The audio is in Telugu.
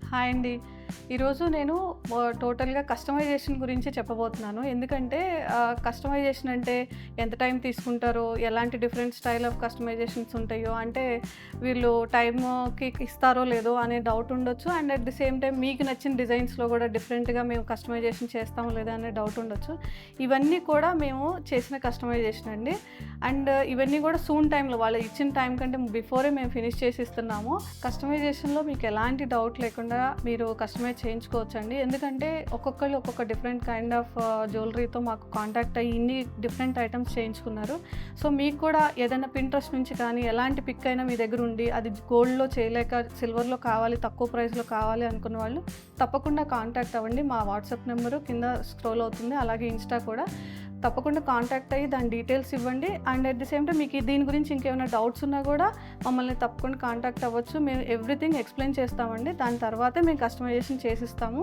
హాయ్ అండి. ఈరోజు నేను టోటల్‌గా కస్టమైజేషన్ గురించి చెప్పబోతున్నాను. ఎందుకంటే కస్టమైజేషన్ అంటే ఎంత టైం తీసుకుంటారో, ఎలాంటి డిఫరెంట్ స్టైల్ ఆఫ్ కస్టమైజేషన్స్ ఉంటాయో, అంటే వీళ్ళు టైమ్‌కి ఇస్తారో లేదో అనే డౌట్ ఉండొచ్చు. And at the same time మీకు నచ్చిన డిజైన్స్‌లో కూడా డిఫరెంట్‌గా మేము కస్టమైజేషన్ చేస్తామో లేదా అనే డౌట్ ఉండొచ్చు. ఇవన్నీ కూడా మేము చేసిన కస్టమైజేషన్ అండి. అండ్ ఇవన్నీ కూడా సూన్ టైమ్‌లో వాళ్ళు ఇచ్చిన టైం కంటే బిఫోరే మేము ఫినిష్ చేసి ఇస్తున్నాము. కస్టమైజేషన్‌లో మీకు ఎలాంటి డౌట్ లేకుండా మీరు కస్టమైజ్ చేయించుకోవచ్చండి. ఎందుకంటే ఒక్కొక్కళ్ళు ఒక్కొక్క డిఫరెంట్ కైండ్ ఆఫ్ జ్యువెలరీతో మాకు కాంటాక్ట్ అయ్యి ఇన్ని డిఫరెంట్ ఐటమ్స్ చేయించుకున్నారు. సో మీకు కూడా ఏదైనా పింట్రెస్ట్ నుంచి కానీ ఎలాంటి పిక్ అయినా మీ దగ్గర ఉండి అది గోల్డ్‌లో చేయలేక సిల్వర్‌లో కావాలి, తక్కువ ప్రైస్‌లో కావాలి అనుకున్న వాళ్ళు తప్పకుండా కాంటాక్ట్ అవ్వండి. మా వాట్సాప్ నెంబరు కింద స్క్రోల్ అవుతుంది. అలాగే ఇన్స్టా కూడా. తప్పకుండా కాంటాక్ట్ అయ్యి దాని డీటెయిల్స్ ఇవ్వండి. And at the same time మీకు దీని గురించి ఇంకేమైనా డౌట్స్ ఉన్నా కూడా మమ్మల్ని తప్పకుండా కాంటాక్ట్ అవ్వచ్చు. మేము ఎవ్రీథింగ్ ఎక్స్‌ప్లెయిన్ చేస్తామండి. దాని తర్వాతే మేము కస్టమైజేషన్ చేసిస్తాము.